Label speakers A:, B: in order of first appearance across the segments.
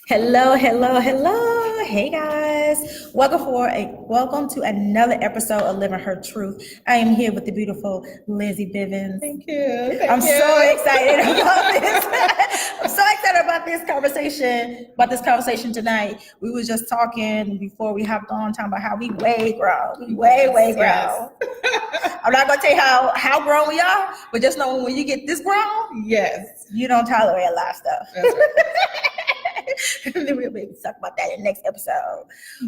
A: Hello. Hey guys. Welcome to another episode of Living Her Truth. I am here with the beautiful Lindsy Bivens.
B: Thank you.
A: I'm so excited about this. I'm so excited about this conversation tonight. We was just talking before we hopped on, talking about how we way grown. Way grown.
B: Yes.
A: I'm not gonna tell you how grown we are, but just know when you get this grown,
B: Yes.
A: you don't tolerate a lot of stuff.
B: That's right.
A: We'll maybe talk about that in the next episode.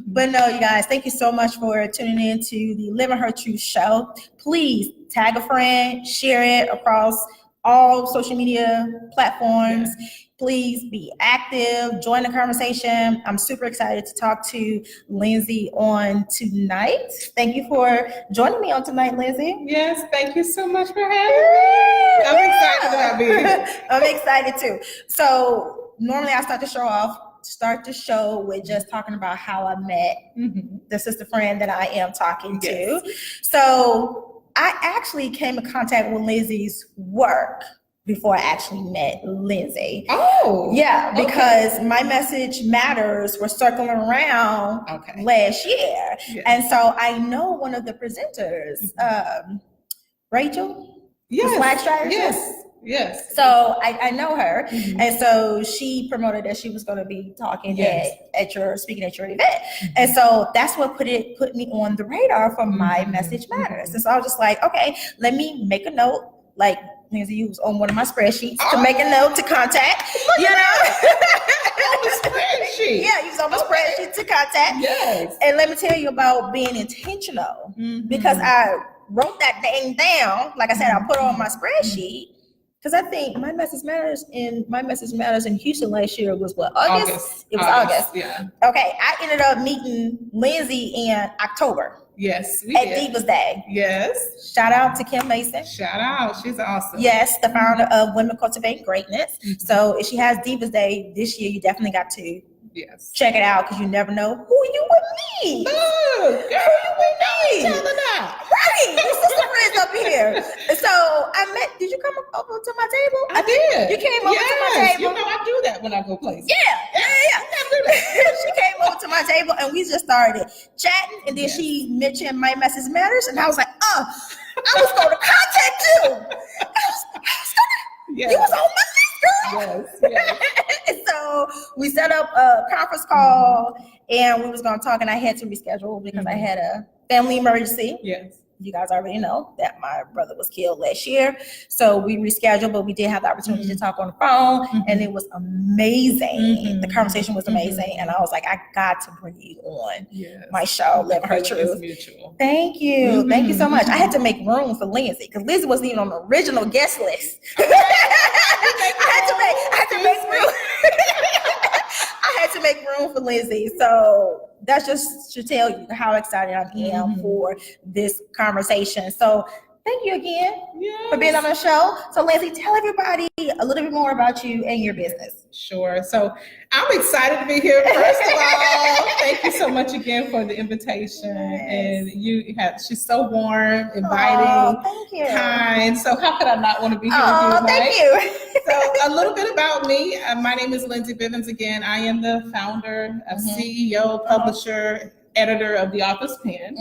A: But no, you guys, thank you so much for tuning in to the Living Her Truth show. Please tag a friend, share it across all social media platforms. Yeah. Please be active, join the conversation. I'm super excited to talk to Lindsy on tonight. Thank you for joining me on tonight, Lindsy.
B: Yes, thank you so much for having me. I'm excited about being here.
A: I'm excited too. So normally I start the show with just talking about how I met the sister friend that I am talking to. So I actually came in contact with Lindsay's work before I actually met Lindsy.
B: Oh.
A: Yeah, because My Message Matters were circling around last year. Yes. And so I know one of the presenters, Rachel, the Swag Strategist.
B: Yes.
A: So I know her. And so she promoted that she was going to be talking speaking at your event. And so that's what put me on the radar for My Message Matters. And so I was just like, okay, let me make a note, like Lindsay used on one of my spreadsheets to make a note to contact,
B: on the spreadsheet.
A: Yeah, use on the spreadsheet to contact.
B: Yes.
A: And let me tell you about being intentional because I wrote that thing down. Like I said, I put it on my spreadsheet. Because I think My Message Matters in Houston last year was what? August? It was August.
B: Yeah.
A: Okay. I ended up meeting Lindsay in October.
B: Yes.
A: At Divas Day.
B: Yes.
A: Shout out to Kim Mason.
B: Shout out. She's awesome.
A: Yes, the founder of Women Cultivating Greatness. So if she has Divas Day this year, you definitely got to check it out because you never know who you would meet.
B: Who you would meet? Tell her now.
A: Right. This is the friends up here. So did you come over to my table?
B: I did.
A: You came over to my table.
B: You know I do that when I go places.
A: Yeah.
B: I do that.
A: She came over to my table and we just started chatting and then she mentioned My Message Matters and I was like, I was going to contact you. You was on my list, girl. Yes. So we set up a conference call and we was going to talk and I had to reschedule because I had a family emergency.
B: Yes.
A: You guys already know that my brother was killed last year. So we rescheduled, but we did have the opportunity to talk on the phone and it was amazing. The conversation was amazing. And I was like, I got to bring you on my show, Living Her Truth.
B: Mutual.
A: Thank you. Thank you so much. I had to make room for Lindsay because Lindsay wasn't even on the original guest list. I had to make room for Lindsay. So that just should tell you how excited I am for this conversation. So thank you again for being on the show. So Lindsay, tell everybody a little bit more about you and your business.
B: Sure. So I'm excited to be here. First of all, thank you so much again for the invitation. And she's so warm, inviting, kind. So how could I not want to be here with you tonight?
A: Thank you.
B: So a little bit about me. My name is Lindsy Bivens again. I am the founder, CEO, publisher, editor of The Author's Pen.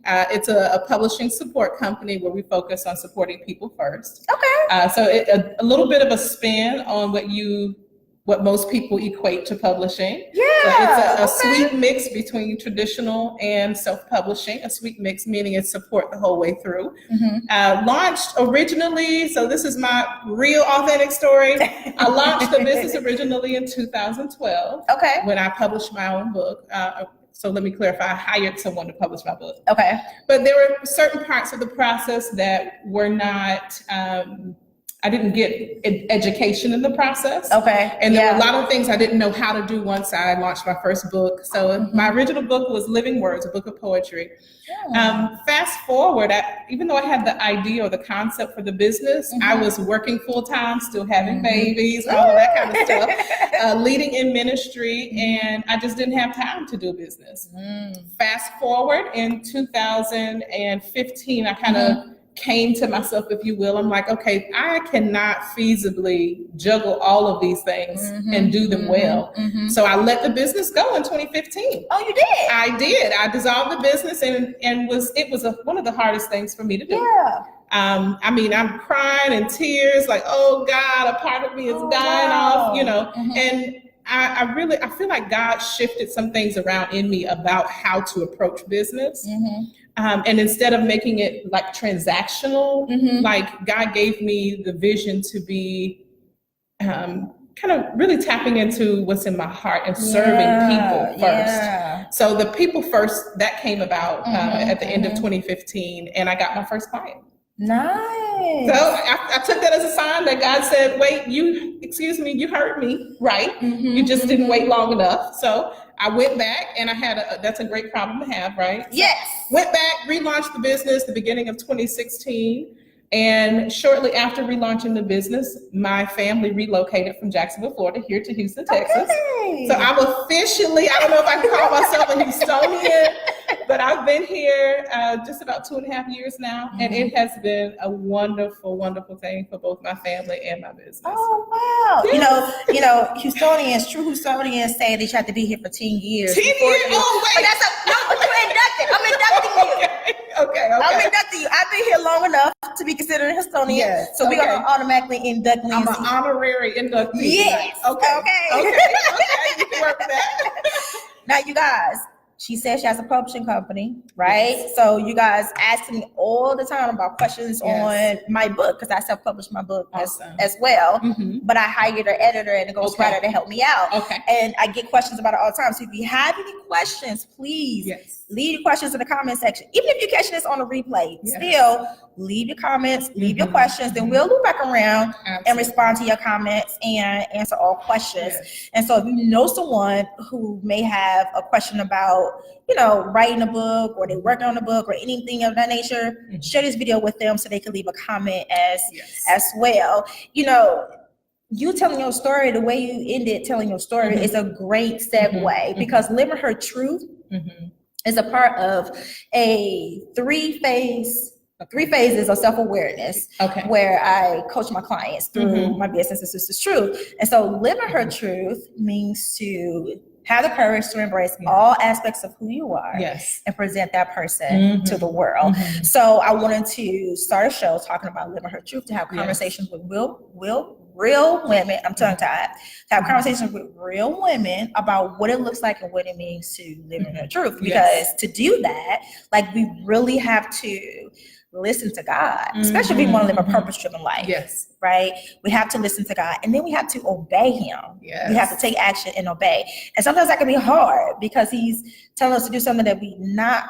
B: It's a publishing support company where we focus on supporting people first.
A: Okay.
B: So a little bit of a spin on what most people equate to publishing.
A: Yeah.
B: So it's a sweet mix between traditional and self-publishing. A sweet mix meaning it's support the whole way through. Launched originally, so this is my real authentic story. I launched the business originally in 2012.
A: Okay.
B: When I published my own book. So let me clarify, I hired someone to publish my book.
A: Okay.
B: But there were certain parts of the process that were not, I didn't get education in the process.
A: Okay.
B: And there were a lot of things I didn't know how to do once I launched my first book. So my original book was Living Words, a book of poetry. Fast forward, even though I had the idea or the concept for the business, I was working full time, still having babies, all of that kind of stuff, leading in ministry, and I just didn't have time to do business. Fast forward in 2015, I kind of came to myself, if you will. I'm like, okay, I cannot feasibly juggle all of these things and do them well. So I let the business go in 2015.
A: Oh, you did?
B: I did. I dissolved the business, and it was one of the hardest things for me to do.
A: Yeah.
B: I mean, I'm crying in tears, like, oh God, a part of me is dying off, you know, and I feel like God shifted some things around in me about how to approach business. And instead of making it like transactional, like God gave me the vision to be kind of really tapping into what's in my heart and serving people first. So the people first, that came about at the end of 2015, and I got my first client.
A: Nice.
B: So I took that as a sign that God said, wait, you heard me, right? You just didn't wait long enough. So I went back, and I had that's a great problem to have, right?
A: Yes.
B: Went back, relaunched the business the beginning of 2016. And shortly after relaunching the business, my family relocated from Jacksonville, Florida, here to Houston, Texas.
A: Okay.
B: So I'm officially, I don't know if I can call myself a Houstonian, but I've been here just about 2.5 years now. And it has been a wonderful, wonderful thing for both my family and my business.
A: Oh, wow.
B: Yes.
A: You know, Houstonians, true Houstonians say that you have to be here for 10 years.
B: 10 years? Oh, wait.
A: But you're inducted. I'm inducting you.
B: Okay.
A: I'm inducting you. I've been here long enough to be considered a Houstonian.
B: Yes.
A: So we're going to automatically induct Lindsy.
B: I'm an honorary inductee.
A: Yes.
B: Okay.
A: Okay.
B: You can work with that.
A: Now, you guys, she says she has a publishing company, right? Yes. So you guys ask me all the time about questions on my book, because I self-published my book as well. But I hired an editor and a ghostwriter to help me out. Okay. And I get questions about it all the time. So if you have any questions, please leave your questions in the comment section. Even if you're catching this on a replay, still leave your comments, leave your questions. Then we'll loop back around and respond to your comments and answer all questions. And so if you know someone who may have a question about, you know, writing a book, or they're working on a book, or anything of that nature, share this video with them so they can leave a comment as well. You know, you telling your story, the way you ended telling your story is a great segue, because living her truth is a part of a three phases of self-awareness, where I coach my clients through my business and Sister Truth. And so living her truth means to have the courage to embrace all aspects of who you are and present that person to the world. So I wanted to start a show talking about living her truth, to have conversations with real women. I'm tongue-tied. To have conversations with real women about what it looks like and what it means to live in her truth. Because to do that, like, we really have to listen to God, especially if we want to live a purpose-driven life. Right? We have to listen to God, and then we have to obey Him. We have to take action and obey. And sometimes that can be hard, because He's telling us to do something that we're not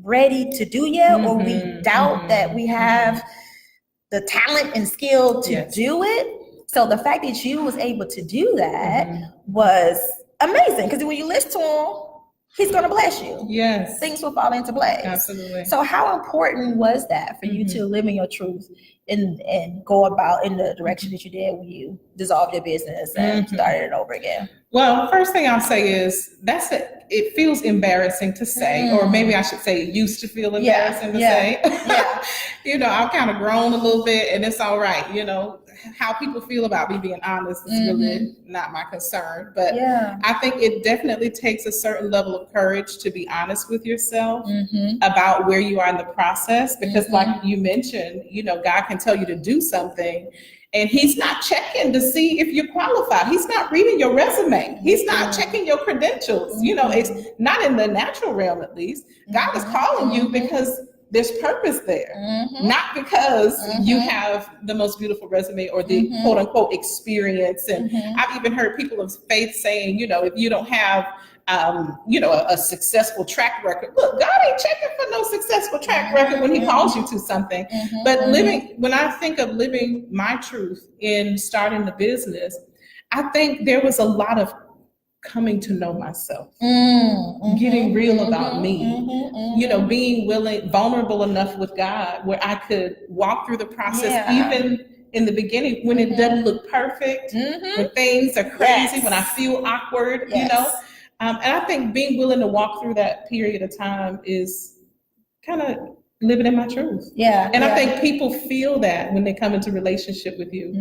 A: ready to do yet, or we doubt that we have the talent and skill to do it. So the fact that you was able to do that was amazing, because when you listen to Him, He's going to bless you. Things will fall into place.
B: Absolutely.
A: So how important was that for you to live in your truth and go about in the direction that you did when you dissolved your business and started it over again?
B: Well, first thing I'll say is it feels embarrassing to say, or maybe I should say it used to feel embarrassing to say. You know, I've kind of grown a little bit, and it's all right. You know, how people feel about me being honest is really not my concern. But I think it definitely takes a certain level of courage to be honest with yourself about where you are in the process. Because like you mentioned, you know, God can tell you to do something, and He's not checking to see if you're qualified. He's not reading your resume. He's not checking your credentials. You know, it's not in the natural realm, at least. God is calling you because there's purpose there, not because you have the most beautiful resume or the quote unquote experience. And I've even heard people of faith saying, you know, if you don't have, you know, a successful track record, look, God ain't checking for no successful track record when He calls you to something. But when I think of living my truth in starting the business, I think there was a lot of coming to know myself, getting real about me, you know, being vulnerable enough with God where I could walk through the process, even in the beginning when it doesn't look perfect, when things are crazy, when I feel awkward, you know. And I think being willing to walk through that period of time is kind of living in my truth.
A: Yeah.
B: And I think people feel that when they come into relationship with you,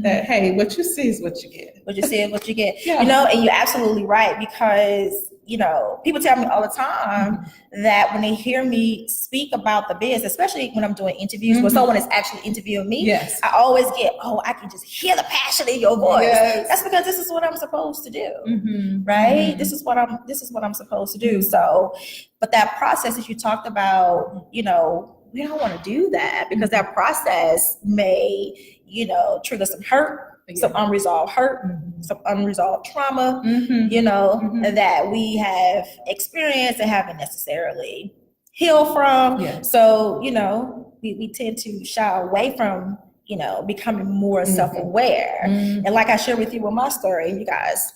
B: that, hey, what you see is what you get.
A: What you see is what you get.
B: Yeah.
A: You know, and you're absolutely right, because, you know, people tell me all the time that when they hear me speak about the biz, especially when I'm doing interviews where someone is actually interviewing me,
B: Yes.
A: I always get, oh, I can just hear the passion in your voice.
B: Yes.
A: That's because this is what I'm supposed to do, right? This is what I'm supposed to do. So, but that process that you talked about, you know, we don't want to do that, because that process may, you know, trigger some hurt, some unresolved hurt, some unresolved trauma, you know, that we have experienced and haven't necessarily healed from.
B: Yeah.
A: So, you know, we tend to shy away from, you know, becoming more self-aware. And like I shared with you with my story, you guys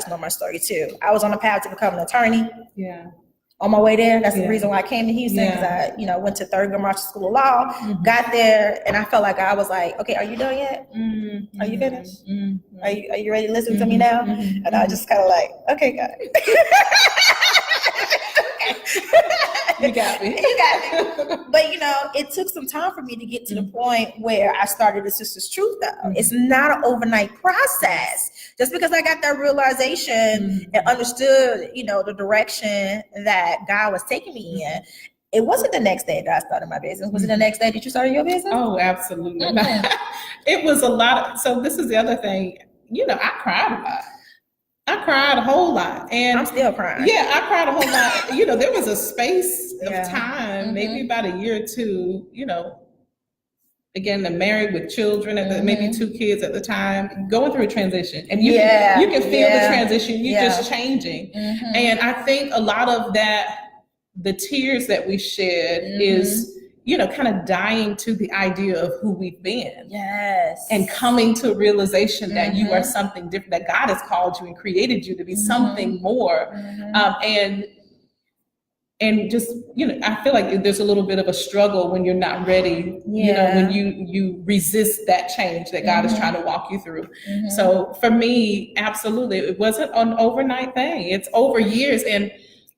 A: know my story too. I was on the path to become an attorney.
B: Yeah.
A: On my way there, that's the reason why I came to Houston, because I, you know, went to Thurgood Marshall School of Law, got there, and I felt like I was like, okay, are you done yet? Are you finished? Are you ready to listen to me now? And I was just kind of like, okay, God.
B: You got me.
A: You got me. But, you know, it took some time for me to get to the point where I started the Sister's Truth, though. It's not an overnight process. Just because I got that realization and understood, you know, the direction that God was taking me in, it wasn't the next day that I started my business. Was it the next day that you started your business?
B: Oh, absolutely. It was a lot. So this is the other thing. You know, I cried a lot. I cried a whole lot. And
A: I'm still crying.
B: Yeah, I cried a whole lot. You know, there was a space of time, maybe about a year or two, you know, again, I'm married with children, and maybe 2 kids at the time, going through a transition. And you can feel the transition, you're just changing. And I think a lot of that, the tears that we shed is, you know, kind of dying to the idea of who we've been.
A: Yes.
B: And coming to a realization that you are something different, that God has called you and created you to be something more. And just, you know, I feel like there's a little bit of a struggle when you're not ready, you know, when you resist that change that God is trying to walk you through. So for me, absolutely, it wasn't an overnight thing. It's over years. And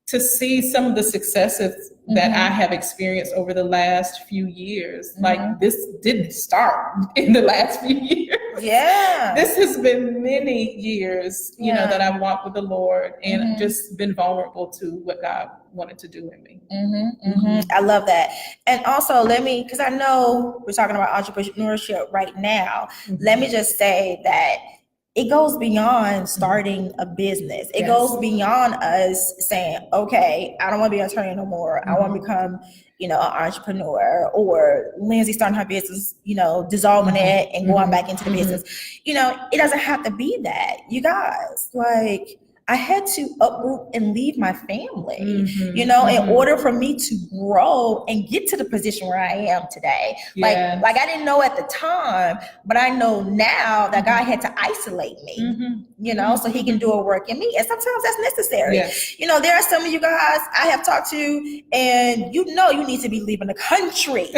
B: to see some of the successes that I have experienced over the last few years, like this didn't start in the last few years. Yeah. This has been many years, you know, that I've walked with the Lord and just been vulnerable to what God wanted to do in me.
A: I love that. And also because I know we're talking about entrepreneurship right now, let me just say that it goes beyond starting a business. It goes beyond us saying, okay, I don't want to be an attorney no more. I want to become, you know, an entrepreneur, or Lindsay starting her business, you know, dissolving it and going back into the business. You know, it doesn't have to be that. You guys, like, I had to uproot and leave my family, you know, in order for me to grow and get to the position where I am today. Like I didn't know at the time, but I know now that God had to isolate me, you know, so he can do a work in me. And sometimes that's necessary. You know, there are some of you guys I have talked to, and you know you need to be leaving the country.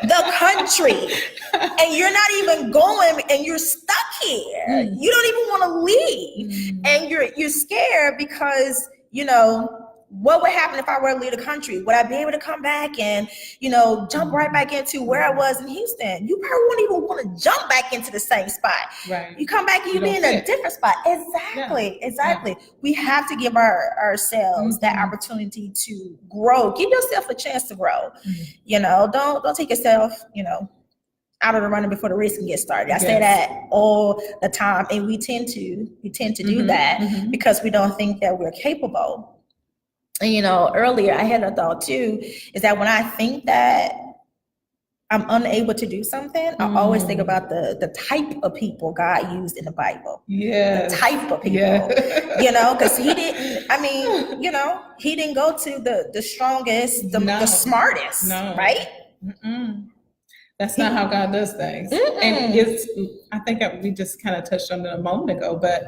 A: The country, and you're not even going, and you're stuck here. You don't even want to leave, and you're scared because, you know, what would happen if I were to leave the country? Would I be able to come back and, you know, jump right back into where I was in Houston? You probably wouldn't even want to jump back into the same spot. Right. You come back and you be in a different spot. Exactly. We have to give ourselves that opportunity to grow. Give yourself a chance to grow. You know, don't take yourself, you know, out of the running before the race can get started. I say that all the time, and we tend to do that because we don't think that we're capable. And, you know, earlier I had a thought too, is that when I think that I'm unable to do something, I always think about the type of people God used in the Bible. The type of people, you know, because he didn't, I mean, you know, he didn't go to the strongest, the smartest, right?
B: That's not how God does things. And I think we just kind of touched on it a moment ago, but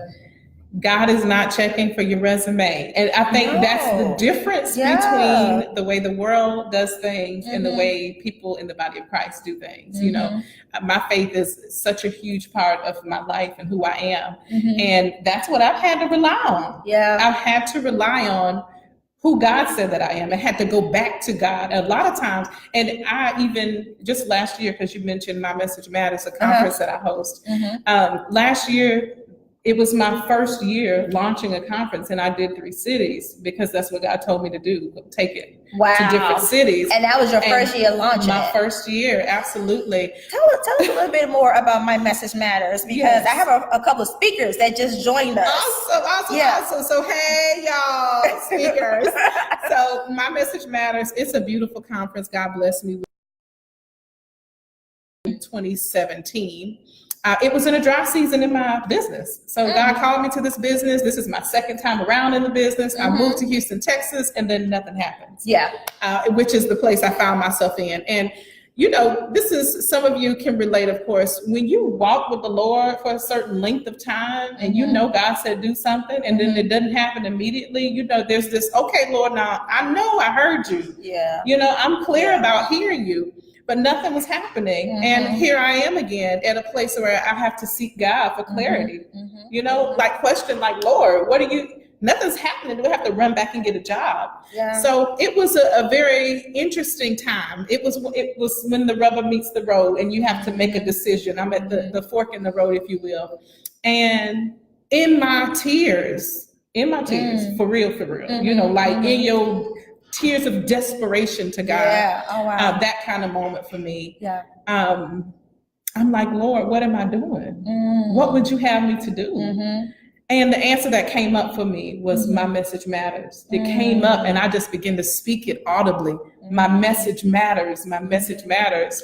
B: God is not checking for your resume. And I think that's the difference between the way the world does things and the way people in the body of Christ do things. You know, my faith is such a huge part of my life and who I am. And that's what I've had to rely on. I've had to rely on who God said that I am. I had to go back to God a lot of times. And I even, just last year, because you mentioned My Message Matters, a conference that I host. Last year, it was my first year launching a conference, and I did 3 cities because that's what God told me to do, take it to different cities.
A: And that was your first year launching
B: My first year, absolutely.
A: Tell us a little bit more about My Message Matters, because I have a couple of speakers that just joined us.
B: Awesome. So hey, y'all, speakers. So My Message Matters, it's a beautiful conference. God bless me with 2017. It was in a dry season in my business. So God called me to this business. This is my second time around in the business. I moved to Houston, Texas, and then nothing happens. Which is the place I found myself in. And, you know, this is, some of you can relate, of course, when you walk with the Lord for a certain length of time and you know God said do something and then it doesn't happen immediately, you know, there's this, okay, Lord, now I know I heard you. You know, I'm clear about hearing you. But nothing was happening. And here I am again at a place where I have to seek God for clarity. You know, like question like, Lord, what are you, nothing's happening. Do I have to run back and get a job? So it was a very interesting time. It was when the rubber meets the road and you have to make a decision. I'm at the fork in the road, if you will. And in my tears, for real, you know, like in your tears of desperation to God. That kind of moment for me. I'm like, Lord, what am I doing? What would you have me to do? And the answer that came up for me was My Message Matters. It came up and I just began to speak it audibly. My message matters. My message matters.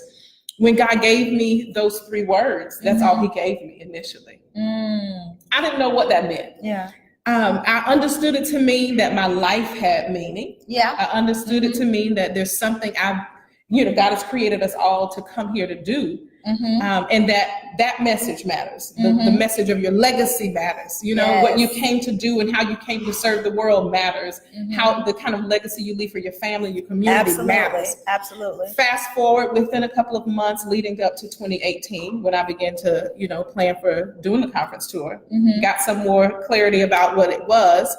B: When God gave me those 3 words, that's all he gave me initially. I didn't know what that meant. I understood it to mean that my life had meaning. I understood it to mean that there's something God has created us all to come here to do. And that message matters. The message of your legacy matters. You know, what you came to do and how you came to serve the world matters. How the kind of legacy you leave for your family, your community matters.
A: Absolutely.
B: Fast forward within a couple of months leading up to 2018, when I began to, you know, plan for doing the conference tour, got some more clarity about what it was.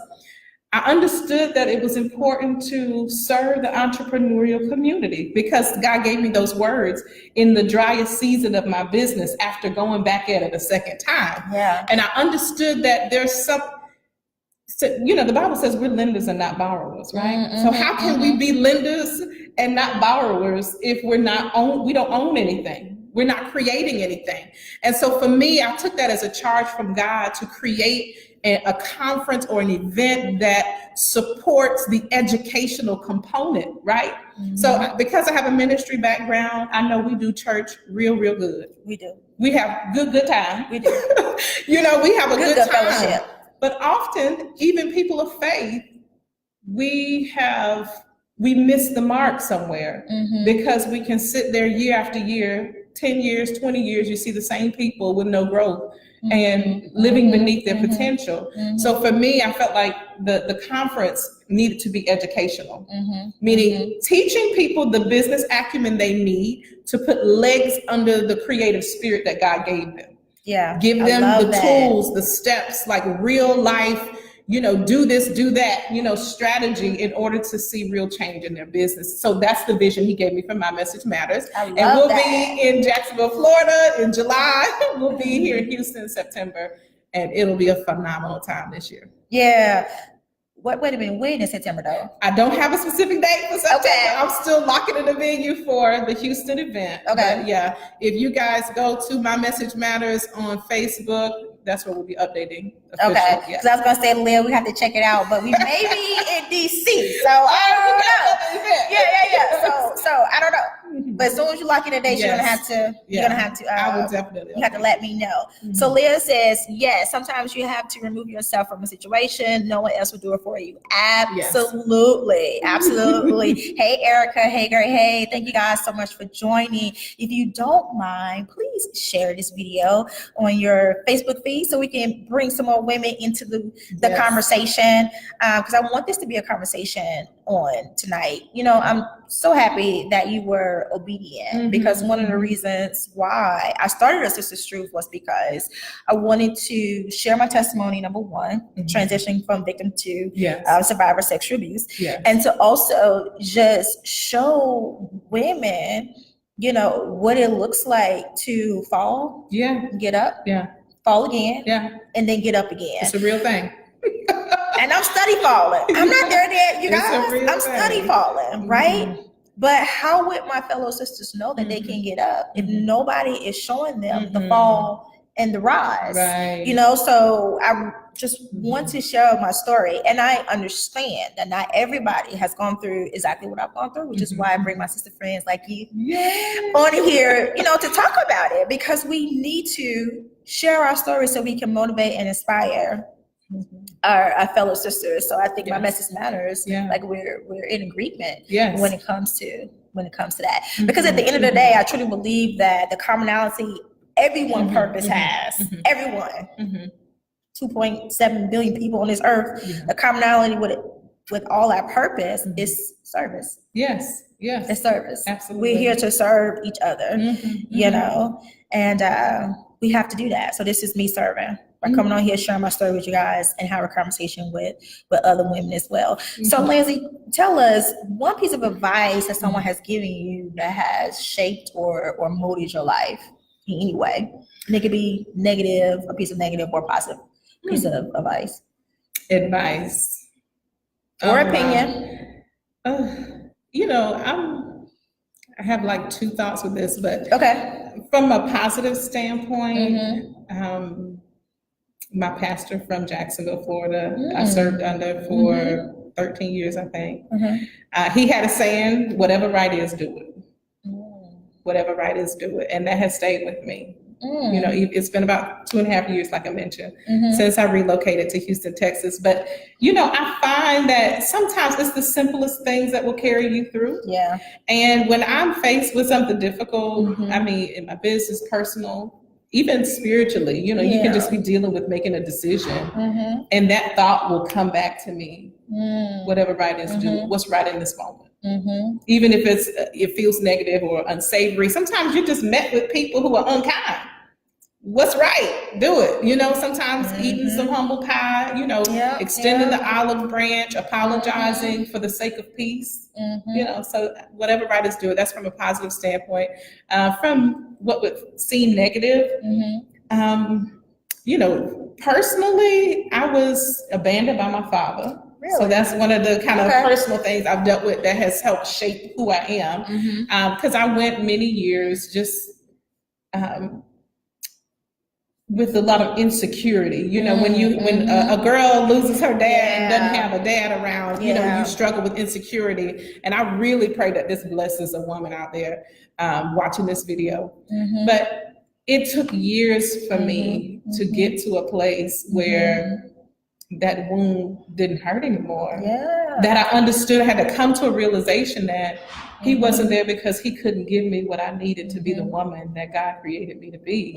B: I understood that it was important to serve the entrepreneurial community because God gave me those words in the driest season of my business after going back at it a second time. And I understood that there's some, you know, the Bible says we're lenders and not borrowers, right? So how can we be lenders and not borrowers if we don't own anything? We're not creating anything. And so for me, I took that as a charge from God to create a conference or an event that supports the educational component, right? So because I have a ministry background, I know we do church real good. We do. We have good time. We do. You know, we have a good time. Fellowship. But often, even people of faith, we miss the mark somewhere because we can sit there year after year, 10 years, 20 years, you see the same people with no growth and living beneath their potential. So for me, I felt like the conference needed to be educational, meaning teaching people the business acumen they need to put legs under the creative spirit that God gave them. Give them the tools, the steps, like real life, you know, do this, do that, you know, strategy in order to see real change in their business. So that's the vision he gave me for My Message Matters. And we'll be in Jacksonville, Florida in July. We'll be here in Houston in September. And it'll be a phenomenal time this year.
A: Wait a minute, when in September though?
B: I don't have a specific date for September. I'm still locking in a venue for the Houston event. But yeah, if you guys go to My Message Matters on Facebook, that's where we'll be updating.
A: Because I was gonna say, Lil, we have to check it out, but we may be in DC, so I don't know. So I don't know. But as soon as you lock in a date, you're gonna have to. I will definitely. You have to let me know. So Leah says, yes, sometimes you have to remove yourself from a situation. No one else will do it for you. Absolutely. Hey, Erica. Hey, Gary. Hey, thank you guys so much for joining. If you don't mind, please share this video on your Facebook feed so we can bring some more women into the conversation, because I want this to be a conversation on tonight. I'm so happy that you were obedient, because one of the reasons why I started a Sister's Truth was because I wanted to share my testimony, number one, transitioning from victim to survivor sexual abuse, and to also just show women, what it looks like to fall, get up, fall again, and then get up again.
B: It's a real thing.
A: And I'm study falling. I'm not there yet, you guys. I'm study falling, right? But how would my fellow sisters know that they can get up if nobody is showing them the fall and the rise?
B: Right.
A: So I just want to share my story. And I understand that not everybody has gone through exactly what I've gone through, which is why I bring my sister friends like you on here, to talk about it, because we need to share our story so we can motivate and inspire our fellow sisters. So I think my message matters. Like we're in agreement when it comes to that. Because at the end of the day, I truly believe that the commonality everyone purpose has, everyone, 2.7 billion people on this earth, the commonality with all our purpose is service.
B: Yes.
A: It's service.
B: Absolutely.
A: We're here to serve each other, and we have to do that. So this is me serving. I'm coming on here, sharing my story with you guys, and have a conversation with other women as well. So Lindsy, tell us one piece of advice that someone has given you that has shaped or molded your life in any way. And it could be negative, a piece of negative, or positive piece of advice.
B: Advice.
A: Or opinion.
B: I have like two thoughts with this, but from a positive standpoint, my pastor from Jacksonville, Florida, I served under for 13 years, I think. He had a saying, whatever right is, do it. Whatever right is, do it. And that has stayed with me. It's been about 2.5 years, like I mentioned, since I relocated to Houston, Texas. But, I find that sometimes it's the simplest things that will carry you through.
A: Yeah.
B: And when I'm faced with something difficult, in my business, personal, even spiritually, you can just be dealing with making a decision, and that thought will come back to me. Whatever right is, do what's right in this moment. Even if it feels negative or unsavory. Sometimes you're just met with people who are unkind. What's right? Do it. Sometimes eating some humble pie, extending the olive branch, apologizing for the sake of peace. So whatever right is, do it. That's from a positive standpoint. From what would seem negative, personally, I was abandoned by my father. Really? So that's one of the kind of personal things I've dealt with that has helped shape who I am. Because I went many years just with a lot of insecurity. When a girl loses her dad and doesn't have a dad around, you struggle with insecurity. And I really pray that this blesses a woman out there watching this video. But it took years for me to get to a place where that wound didn't hurt anymore. That I understood. I had to come to a realization that he wasn't there because he couldn't give me what I needed to be the woman that God created me to be.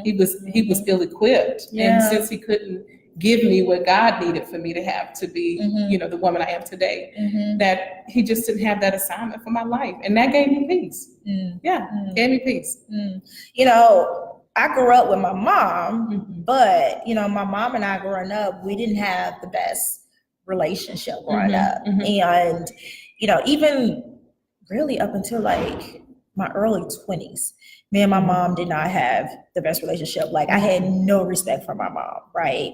B: He was ill-equipped. And since he couldn't give me what God needed for me to have to be, the woman I am today, that he just didn't have that assignment for my life. And that gave me peace. Gave me peace.
A: I grew up with my mom, but, my mom and I growing up, we didn't have the best relationship growing up. And, even really up until like my early 20s, me and my mom did not have the best relationship. Like I had no respect for my mom, right?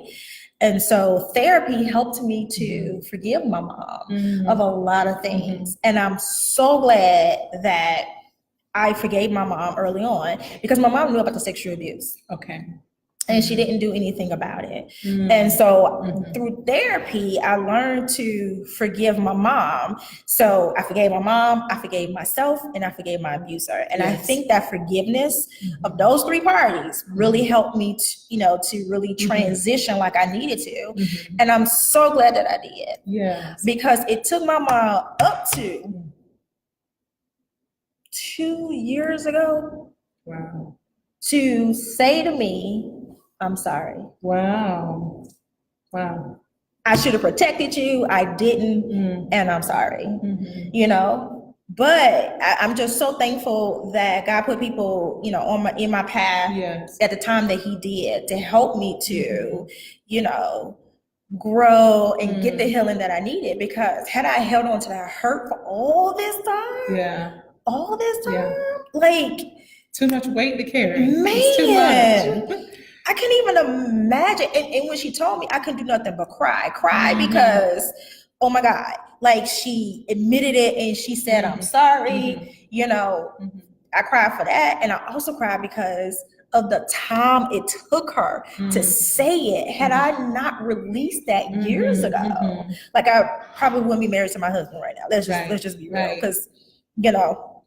A: And so therapy helped me to forgive my mom of a lot of things. And I'm so glad that I forgave my mom early on, because my mom knew about the sexual abuse. And she didn't do anything about it. And so through therapy, I learned to forgive my mom. So I forgave my mom, I forgave myself, and I forgave my abuser. And I think that forgiveness of those three parties really helped me to really transition like I needed to. And I'm so glad that I did. Because it took my mom up to 2 years ago to say to me, I'm sorry.
B: Wow.
A: I should have protected you. I didn't, and I'm sorry. You know, but I'm just so thankful that God put people, you know, in my path at the time that He did to help me to, you know, grow and get the healing that I needed. Because had I held on to that hurt for all this time, like
B: too much weight to carry.
A: Man,
B: it's too much.
A: I can't even imagine. And when she told me, I couldn't do nothing but cry because, oh my God, like she admitted it and she said, I'm sorry. You know, I cried for that. And I also cried because of the time it took her to say it. Had I not released that years ago, like I probably wouldn't be married to my husband right now. Let's just be real. Because, you know,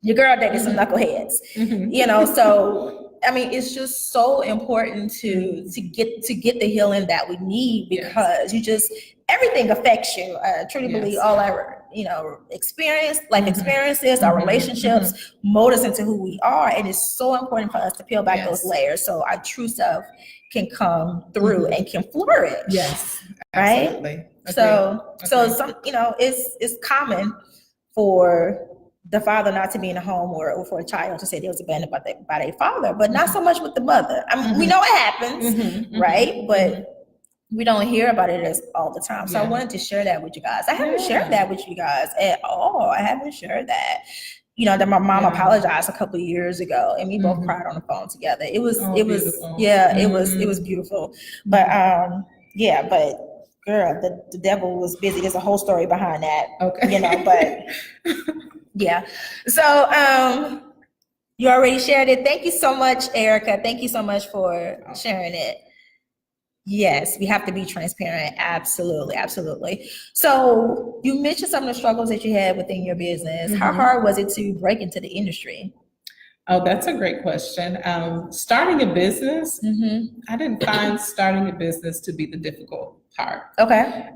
A: your girl dated some knuckleheads, you know, so I mean, it's just so important to get the healing that we need, because you just, everything affects you. I truly believe all our, you know, life experiences, our relationships mold us into who we are. And it's so important for us to peel back those layers so our true self can come through and can flourish.
B: Yes.
A: Right?
B: Absolutely.
A: So some, you know, it's common for the father not to be in a home, or for a child to say they was abandoned by their father, but not so much with the mother. I mean, we know it happens, right? But we don't hear about it all the time. So I wanted to share that with you guys. I haven't shared that with you guys at all. I haven't shared that. You know, that my mom apologized a couple of years ago, and we both cried on the phone together. It was beautiful. But but girl, the devil was busy. There's a whole story behind that. Okay. You know, but yeah. So you already shared it. Thank you so much, Erica. Thank you so much for sharing it. Yes, we have to be transparent. Absolutely, absolutely. So you mentioned some of the struggles that you had within your business. How hard was it to break into the industry?
B: Oh, that's a great question. Starting a business, I didn't find starting a business to be the difficult part. Okay.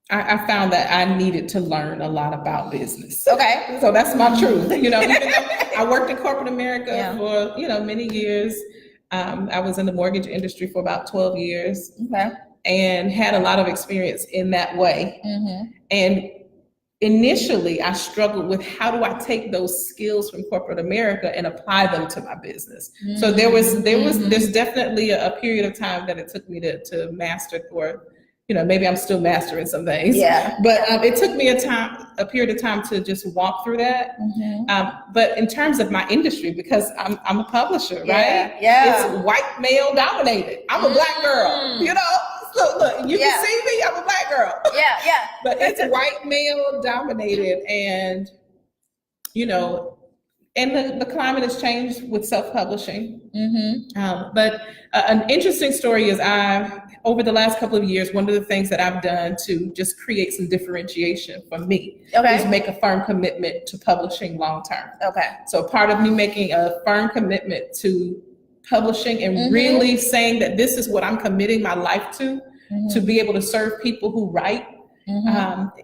B: I found that I needed to learn a lot about business. Okay. So that's my truth. You know, even though I worked in corporate America for, you know, many years. I was in the mortgage industry for about 12 years and had a lot of experience in that way. And initially I struggled with, how do I take those skills from corporate America and apply them to my business? So there's definitely a period of time that it took me to master, or, you know, maybe I'm still mastering some things. But it took me a period of time to just walk through that. But in terms of my industry, because I'm a publisher, right? It's white male dominated. I'm a black girl, you know? Look, you can see me, I'm a black girl. But it's white male dominated, and, you know, and the climate has changed with self-publishing. But an interesting story is, over the last couple of years, one of the things that I've done to just create some differentiation for me is make a firm commitment to publishing long term. So part of me making a firm commitment to publishing and really saying that this is what I'm committing my life to be able to serve people who write,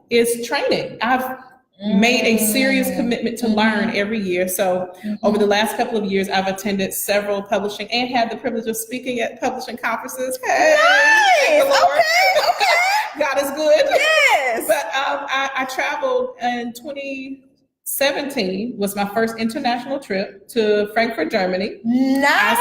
B: is training. I've made a serious commitment to learn every year. So over the last couple of years, I've attended several publishing and had the privilege of speaking at publishing conferences. Hey,
A: nice. Okay.
B: God is good.
A: Yes.
B: But I traveled in 2017 was my first international trip to Frankfurt, Germany.
A: Nice.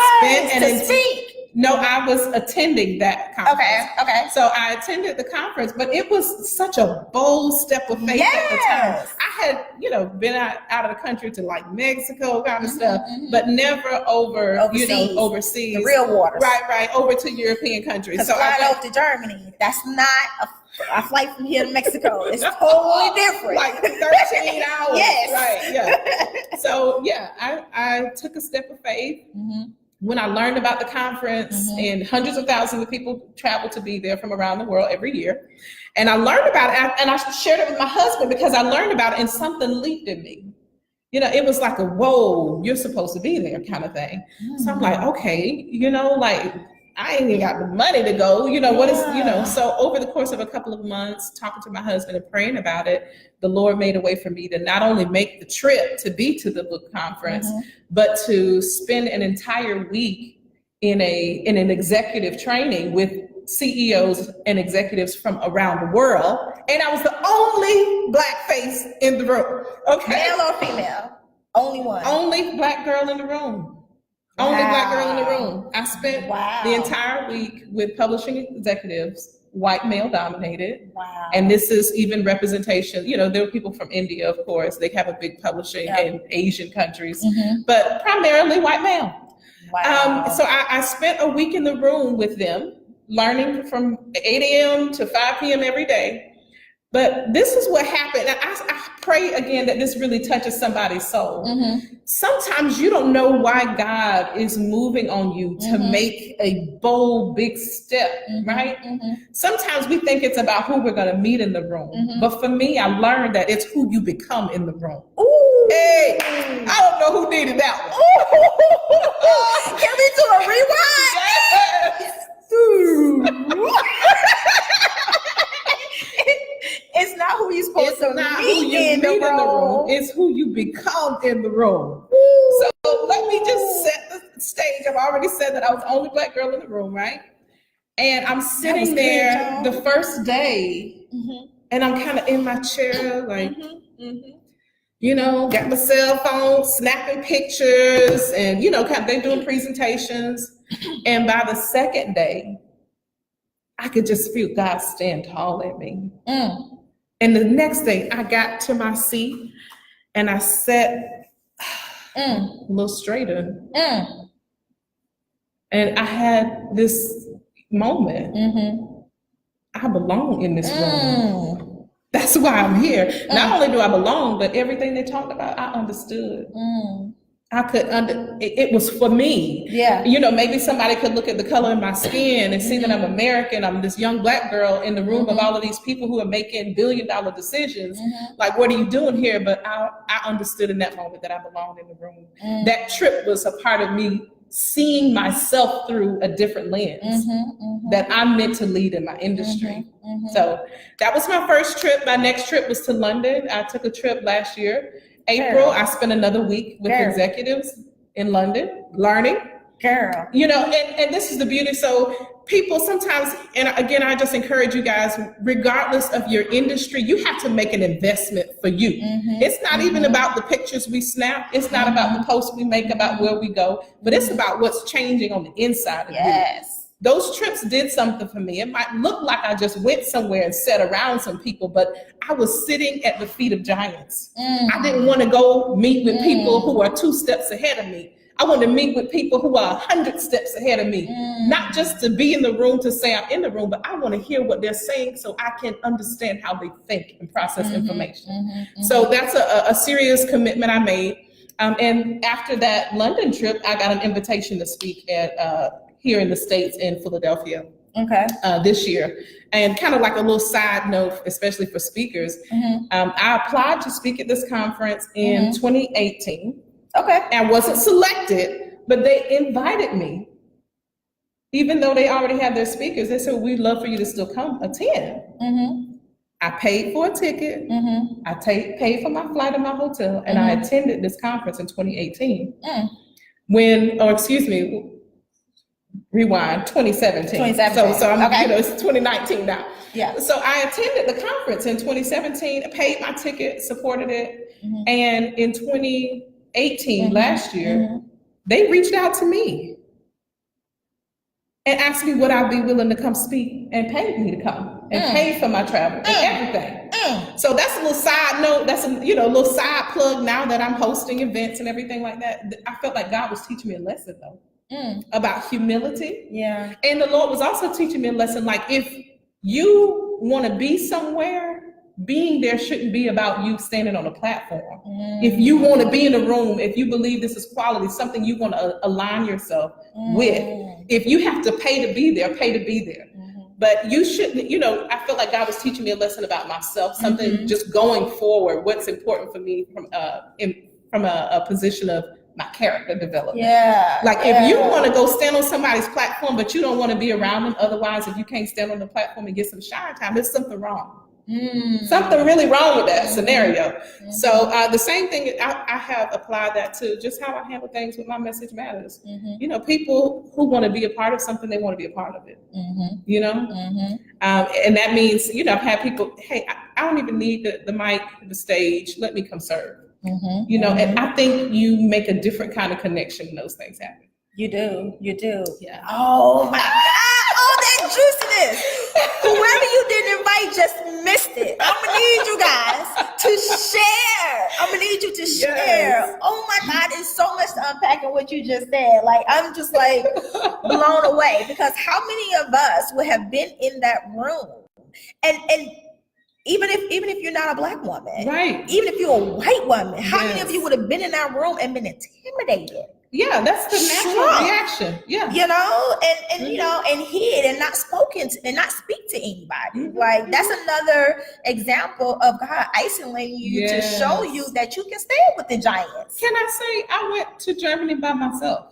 A: To speak.
B: No, I was attending that conference.
A: Okay.
B: So I attended the conference, but it was such a bold step of faith at the time. I had, you know, been out of the country to like Mexico kind of stuff, but never overseas.
A: The real waters.
B: Right, over to European countries. So
A: flying over to Germany, that's not a flight from here to Mexico. It's totally different.
B: Like 13 hours.
A: Yes.
B: Right, yeah. So I took a step of faith. When I learned about the conference, and hundreds of thousands of people travel to be there from around the world every year. And I learned about it, and I shared it with my husband because I learned about it and something leaped in me. You know, it was like a, whoa, you're supposed to be there kind of thing. So I'm like, okay, you know, like, I ain't even got the money to go, you know, what is, you know, so over the course of a couple of months, talking to my husband and praying about it, the Lord made a way for me to not only make the trip to be to the book conference, but to spend an entire week in an executive training with CEOs and executives from around the world, and I was the only Black face in the room. Okay,
A: male or female? Only one.
B: Only Black girl in the room.
A: Wow.
B: Only Black girl in the room. I spent
A: Wow.
B: the entire week with publishing executives, white male dominated.
A: Wow.
B: And this is even representation. You know, there were people from India, of course. They have a big publishing in Asian countries, but primarily white male.
A: Wow.
B: So I spent a week in the room with them, learning from 8 a.m. to 5 p.m. every day. But this is what happened. And I pray again that this really touches somebody's soul. Sometimes you don't know why God is moving on you to make a bold, big step, right? Sometimes we think it's about who we're going to meet in the room. But for me, I learned that it's who you become in the room.
A: Ooh.
B: Hey, I don't know who needed that one.
A: Can we do a rewind? It's not who you're supposed to meet in the room.
B: It's who you become in the room. So let me just set the stage. I've already said that I was the only Black girl in the room, right? And I'm sitting there the first day, and I'm kind of in my chair, like, you know, got my cell phone, snapping pictures, and, you know, they're doing presentations. And by the second day, I could just feel God stand tall at me. And the next day, I got to my seat and I sat a little straighter. And I had this moment. I belong in this room. That's why I'm here. Not only do I belong, but everything they talked about, I understood. I could it was for me.
A: Yeah.
B: You know, maybe somebody could look at the color of my skin and see that I'm American. I'm this young Black girl in the room of all of these people who are making billion-dollar decisions. Like, what are you doing here? But I understood in that moment that I belonged in the room. That trip was a part of me seeing myself through a different lens that I'm meant to lead in my industry. So that was my first trip. My next trip was to London. I took a trip last year. April, I spent another week with executives in London learning. You know, and this is the beauty. So people sometimes, and again, I just encourage you guys, regardless of your industry, you have to make an investment for you. It's not even about the pictures we snap. It's not about the posts we make about where we go, but it's about what's changing on the inside of you. Those trips did something for me. It might look like I just went somewhere and sat around some people, but I was sitting at the feet of giants. I didn't want to go meet with people who are 2 steps ahead of me. I want to meet with people who are 100 steps ahead of me, not just to be in the room to say I'm in the room, but I want to hear what they're saying so I can understand how they think and process information. So that's a serious commitment I made. And after that London trip, I got an invitation to speak at here in the States in Philadelphia this year. And kind of like a little side note, especially for speakers, I applied to speak at this conference in 2018. I wasn't selected, but they invited me. Even though they already had their speakers, they said, we'd love for you to still come attend. I paid for a ticket. I paid for my flight and my hotel, and I attended this conference in 2018. Rewind, 2017. So I'm, you know, it's 2019 now. So I attended the conference in 2017, paid my ticket, supported it. And in 2018, last year, they reached out to me and asked me would I be willing to come speak, and paid me to come and paid for my travel and everything. So that's a little side note. That's a little side plug now that I'm hosting events and everything like that. I felt like God was teaching me a lesson though. About humility. And the Lord was also teaching me a lesson, like, if you want to be somewhere, being there shouldn't be about you standing on a platform. If you want to be in a room, if you believe this is quality, something you want to align yourself with, if you have to pay to be there, pay to be there. But you shouldn't, I felt like God was teaching me a lesson about myself, something just going forward, what's important for me from a position of my character development. If you want to go stand on somebody's platform, but you don't want to be around them, otherwise, if you can't stand on the platform and get some shine time, there's something wrong. Something really wrong with that scenario. So the same thing, I have applied that to just how I handle things with my message matters. You know, people who want to be a part of something, they want to be a part of it. You know, and that means, you know, I've had people, hey, I don't even need the mic, the stage. Let me come serve. You know, and I think you make a different kind of connection when those things happen.
A: You do.
B: Yeah.
A: Oh my God! All that juiciness. Whoever you didn't invite just missed it. I'm gonna need you guys to share. I'm gonna need you to share.
B: Yes.
A: Oh my God, it's so much to unpack in what you just said. Like, I'm just like blown away, because how many of us would have been in that room, and even if you're not a Black woman, right? Even if you're a white woman, how many of you would have been in that room and been intimidated?
B: Yeah, that's the natural reaction. Yeah,
A: you know, and you know, and hid and not spoken to, and not speak to anybody. Like, that's another example of God isolating you to show you that you can stand with the giants.
B: Can I say, I went to Germany by myself.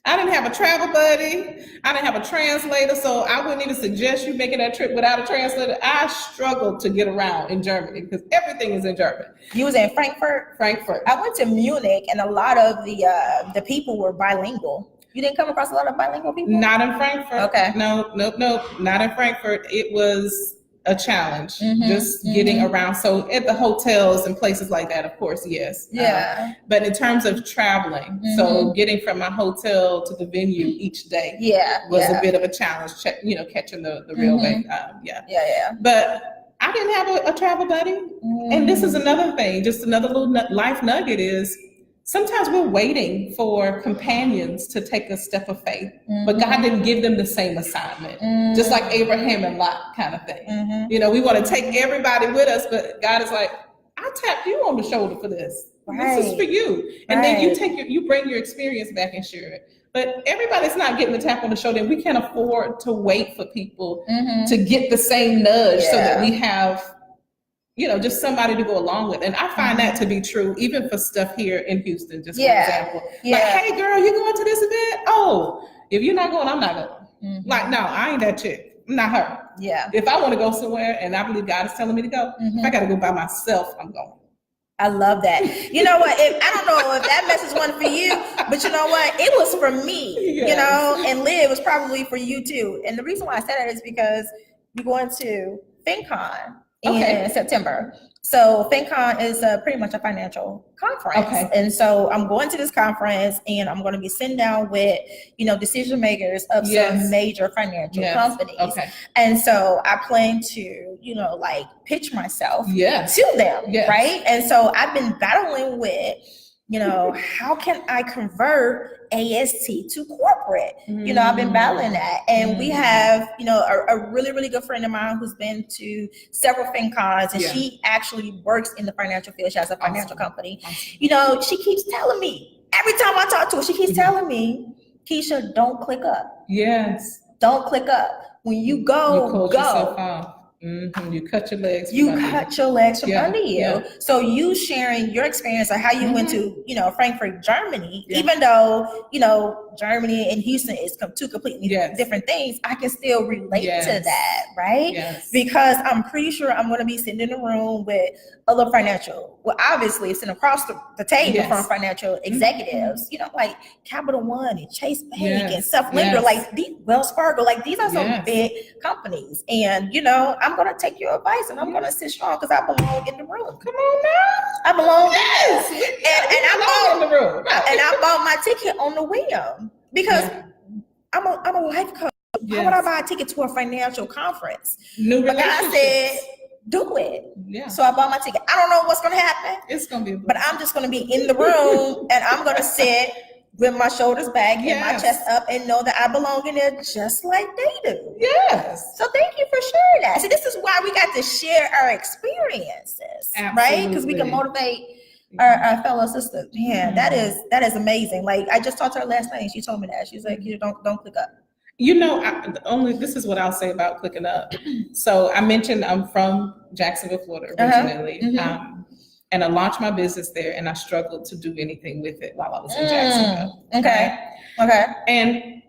B: I didn't have a travel buddy. I didn't have a translator, so I wouldn't even suggest you making that trip without a translator. I struggled to get around in Germany because everything is in German.
A: You was in Frankfurt?
B: Frankfurt.
A: I went to Munich, and a lot of the people were bilingual. You didn't come across a lot of bilingual people?
B: Not in Frankfurt.
A: Okay.
B: No, not in Frankfurt. It was a challenge just getting around. So at the hotels and places like that, of course, yes.
A: Yeah.
B: But in terms of traveling, so getting from my hotel to the venue each day was a bit of a challenge, you know, catching the railway. But I didn't have a travel buddy. And this is another thing, just another little life nugget is, sometimes we're waiting for companions to take a step of faith, but God didn't give them the same assignment, just like Abraham and Lot kind of thing. You know, we want to take everybody with us, but God is like, I tapped you on the shoulder for this. This is for you. And then you bring your experience back and share it. But everybody's not getting the tap on the shoulder, and we can't afford to wait for people to get the same nudge so that we have, you know, just somebody to go along with. And I find that to be true, even for stuff here in Houston, just for example. Like, hey girl, you going to this event? Oh, if you're not going, I'm not going. Like, no, I ain't that chick. I'm not her. Yeah. If I want to go somewhere and I believe God is telling me to go, if I got to go by myself, I'm going.
A: I love that. You know what? I don't know if that message wasn't for you, but you know what? It was for me, you know, and Liv was probably for you too. And the reason why I said that is because we're going to FinCon in September. So FinCon is pretty much a financial conference. And so I'm going to this conference, and I'm going to be sitting down with, you know, decision makers of some major financial companies. And so I plan to, you know, like pitch myself to them, right? And so I've been battling with, you know, how can I convert AST to corporate? You know, I've been battling that. And we have, you know, a really, really good friend of mine who's been to several FinCons, and she actually works in the financial field. She has a financial company. You know, she keeps telling me, every time I talk to her, she keeps telling me, Keisha, don't click up. Don't click up. When you go, go.
B: You cut your legs.
A: You cut your legs from under you. So you sharing your experience of how you went to, you know, Frankfurt, Germany, even though, you know, Germany and Houston is two completely different things, I can still relate to that, right? Because I'm pretty sure I'm going to be sitting in a room with other financial, well, obviously sitting across the table from financial executives, you know, like Capital One and Chase Bank and Self Lender, like these, Wells Fargo, like these are some big companies. And, you know, I'm going to take your advice, and I'm going to sit strong because I belong in the room. Come on now. I belong in this. And I bought my ticket on the whim because I'm a life coach. Why would I buy a ticket to a financial conference? But God said, do it. So I bought my ticket. I don't know what's going to happen.
B: It's going to be,
A: but I'm just going to be in the room, and I'm going to sit with my shoulders back and my chest up and know that I belong in there just like they do. So thank you for sharing that. See, this is why we got to share our experiences, right? Because we can motivate our fellow sisters. That is amazing. Like, I just talked to her last night, and she told me that. She's like, you don't click up.
B: You know, this is what I'll say about clicking up. So I mentioned I'm from Jacksonville, Florida originally. And I launched my business there, and I struggled to do anything with it while I was in Jacksonville. And,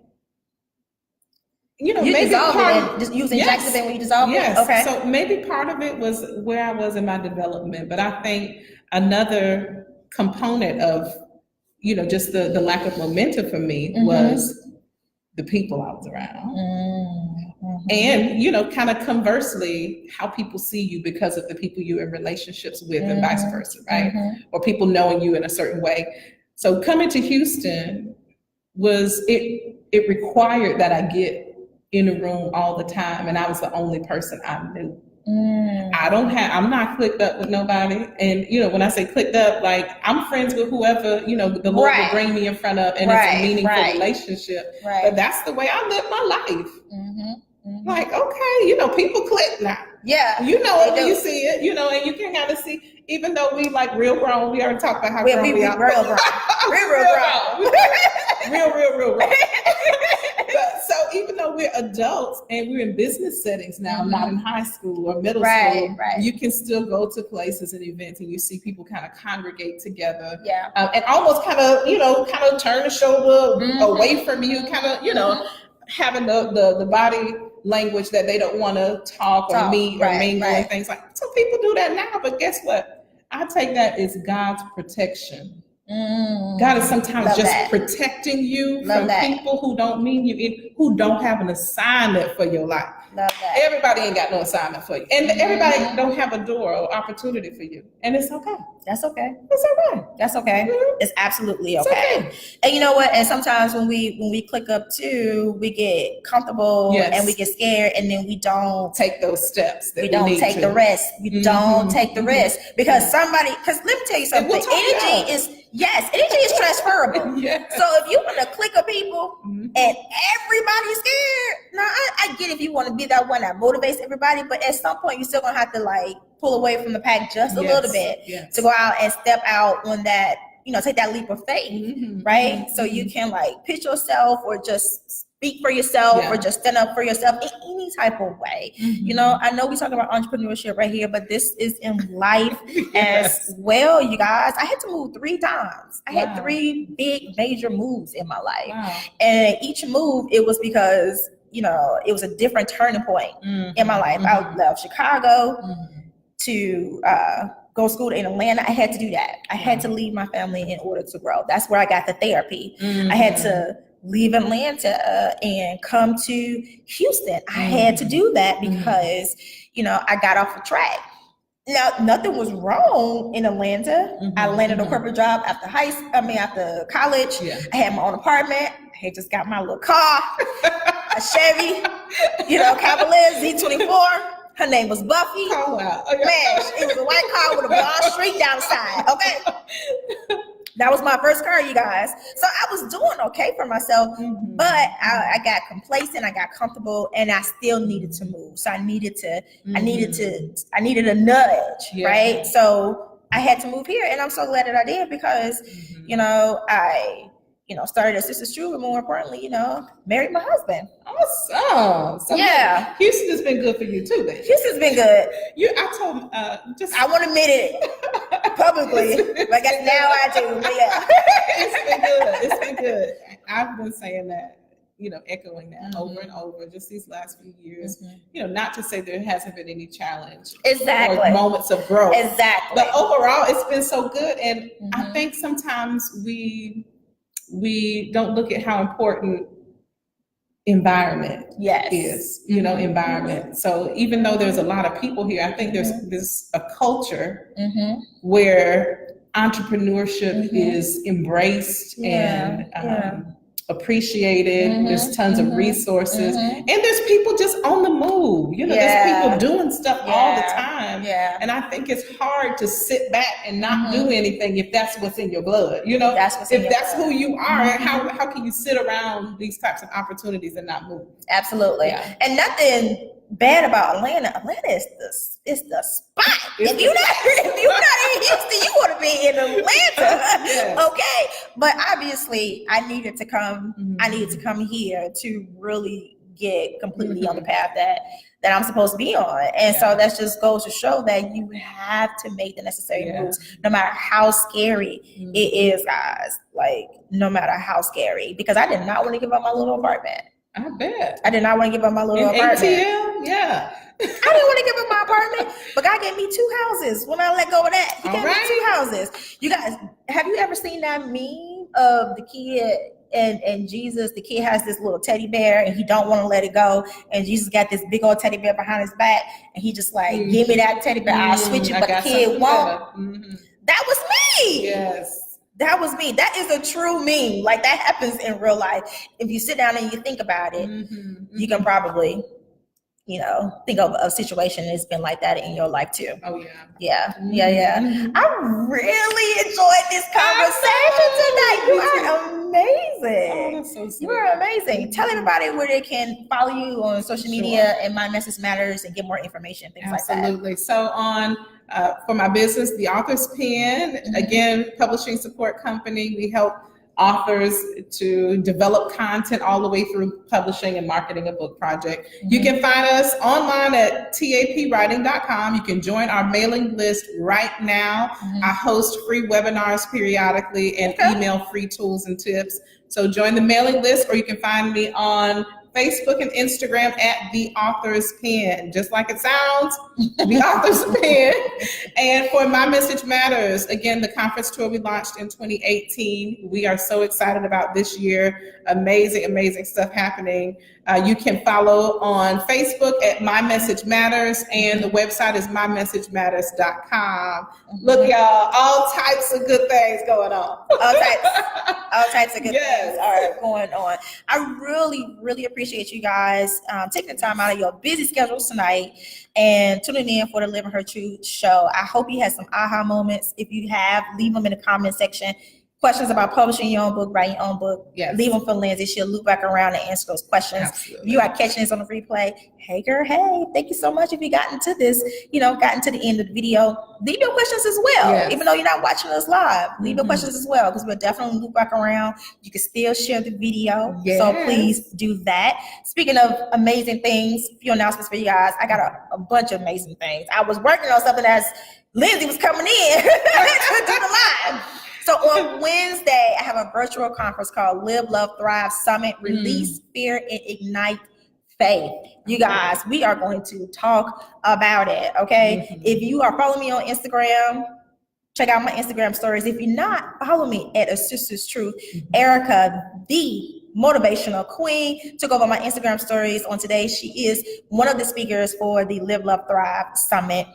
B: you
A: maybe
B: dissolve
A: it and just using Jackson when you dissolve it? Okay.
B: So maybe part of it was where I was in my development, but I think another component of, just the lack of momentum for me was the people I was around. And, kind of conversely, how people see you because of the people you're in relationships with and vice versa, right? Or people knowing you in a certain way. So coming to Houston it required that I get in a room all the time, and I was the only person I knew. I'm not clicked up with nobody. And, when I say clicked up, like I'm friends with whoever, the Lord will bring me in front of, and it's a meaningful relationship. But that's the way I live my life. Like, okay, people click now. Yeah. You know it when you see it, and you can kind of see, even though we like real grown, we already talked about how grown we are. Real grown. Real grown. So even though we're adults and we're in business settings now, not in high school or middle school, you can still go to places and events and you see people kind of congregate together. And almost kind of turn the shoulder away from you, kind of, having the body language that they don't want to talk or meet or mingle and things like that. So people do that now, but guess what? I take that as God's protection. God is sometimes protecting you from people who don't mean you, who don't have an assignment for your life. Everybody ain't got no assignment for you. And everybody don't have a door or opportunity for you. And it's okay. That's okay. It's okay. That's okay. It's absolutely okay. And you know what? And sometimes when we click up too, we get comfortable and we get scared, and then we don't take those steps. We don't take the risk. We don't take the risk because let me tell you something. Energy is transferable. So if you want to click up people and everybody's scared, now I get if you want to be that one that motivates everybody, but at some point you're still gonna have to like pull away from the pack just a little bit to go out and step out on that, take that leap of faith, right? So you can like pitch yourself or just speak for yourself or just stand up for yourself in any type of way. I know we talk about entrepreneurship right here, but this is in life as well, you guys. I had to move 3 times. I had 3 big major moves in my life. And each move, it was because, it was a different turning point in my life. I left Chicago to go to school in Atlanta. I had to do that. I had to leave my family in order to grow. That's where I got the therapy. I had to leave Atlanta and come to Houston. I had to do that because, I got off the track. Now, nothing was wrong in Atlanta. I landed a corporate job after college. I had my own apartment. I had just got my little car, a Chevy, Cavalier Z24. Her name was Buffy. Oh, wow. Okay. Man, it was a white car with a blonde streak down the side. Okay. That was my first car, you guys. So I was doing okay for myself, but I got complacent, I got comfortable, and I still needed to move. So I needed a nudge, right? So I had to move here, and I'm so glad that I did because, I started a Sister True, and more importantly, married my husband. Awesome. So Houston has been good for you too, then. Houston's been good. I told him, I won't admit it publicly, but I guess now I do. But It's been good. I've been saying that, echoing that over and over just these last few years. Not to say there hasn't been any challenge. Or moments of growth. Exactly. But overall, it's been so good. And I think sometimes we don't look at how important environment is, environment. So even though there's a lot of people here, I think there's a culture where entrepreneurship is embraced and appreciated. There's tons of resources, and there's people just on the move. There's people doing stuff all the time. And I think it's hard to sit back and not do anything if that's what's in your blood. If that's who you are, how can you sit around these types of opportunities and not move? Absolutely. And nothing bad about Atlanta. Atlanta is the spot. If you're not in Houston, you want to be in Atlanta. Okay. But obviously I needed to come here to really get completely on the path that I'm supposed to be on. And so that just goes to show that you have to make the necessary moves, no matter how scary it is, guys. Like, no matter how scary, because I did not want to give up my little apartment. I bet.
A: I did not want to give up my little
B: In
A: apartment.
B: ATL? Yeah.
A: I didn't want to give up my apartment, but God gave me 2 houses when I let go of that. He gave me 2 houses. You guys, have you ever seen that meme of the kid and Jesus? The kid has this little teddy bear and he don't want to let it go. And Jesus got this big old teddy bear behind his back. And he just like, give me that teddy bear. I'll switch it, but the kid won't. That was me.
B: Yes.
A: That was me. That is a true meme. Like that happens in real life. If you sit down and you think about it, you can probably, think of a situation that's been like that in your life too.
B: Oh
A: yeah. Yeah. I really enjoyed this conversation tonight. You are amazing.
B: Oh, that's so sweet.
A: You are amazing. Tell everybody where they can follow you on social media and My Message Matters and get more information, things like that.
B: Absolutely. So on for my business, The Author's Pen, again, publishing support company, we help authors to develop content all the way through publishing and marketing a book project. You can find us online at tapwriting.com. You can join our mailing list right now. I host free webinars periodically and email free tools and tips. So join the mailing list, or you can find me on Facebook and Instagram at The Author's Pen, just like it sounds, The Author's Pen. And for My Message Matters, again, the conference tour we launched in 2018. We are so excited about this year. Amazing, amazing stuff happening. You can follow on Facebook at My Message Matters, and the website is mymessagematters.com. Look, y'all, all types of good things going on.
A: All types of good things are going on. I really, really appreciate you guys taking the time out of your busy schedules tonight and tuning in for the Living Her Truth show. I hope you had some aha moments. If you have, leave them in the comment section. Questions about publishing your own book, writing your own book, leave them for Lindsay. She'll loop back around and answer those questions.
B: Absolutely.
A: If you are catching this on the replay, hey girl, hey, thank you so much. If you gotten to this, gotten to the end of the video, leave your questions as well. Even though you're not watching us live, leave your questions as well, because we'll definitely loop back around. You can still share the video. So please do that. Speaking of amazing things, a few announcements for you guys. I got a bunch of amazing things. I was working on something as Lindsay was coming in to do the live. So on Wednesday, I have a virtual conference called Live, Love, Thrive Summit, Release Fear and Ignite Faith. You guys, we are going to talk about it, okay? If you are following me on Instagram, check out my Instagram stories. If you're not, follow me at A Sister's Truth. Erica, the motivational queen, took over my Instagram stories on today. She is one of the speakers for the Live, Love, Thrive Summit.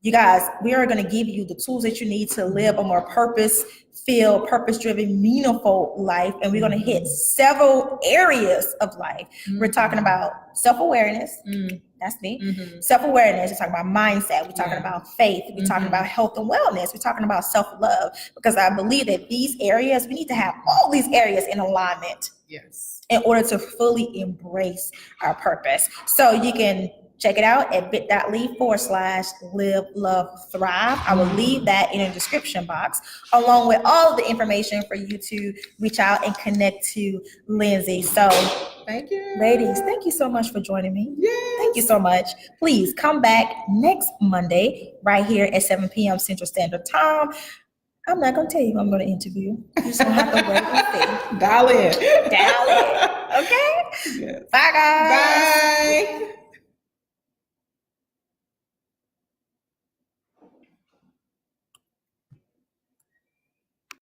A: You guys, we are going to give you the tools that you need to live a more purpose-filled, purpose-driven, meaningful life. And we're going to hit several areas of life. We're talking about self-awareness. That's me. Self-awareness. We're talking about mindset. We're talking about faith. We're talking about health and wellness. We're talking about self-love. Because I believe that these areas, we need to have all these areas in alignment. In order to fully embrace our purpose. So you can check it out at bit.ly/live, love, thrive. I will leave that in the description box, along with all of the information for you to reach out and connect to Lindsay. So
B: thank you.
A: Ladies, thank you so much for joining me. Thank you so much. Please come back next Monday right here at 7 p.m. Central Standard Time. I'm not going to tell you who I'm going to interview. You're just going to have to wait and see.
B: Dial in.
A: Okay? Bye, guys.
B: Bye.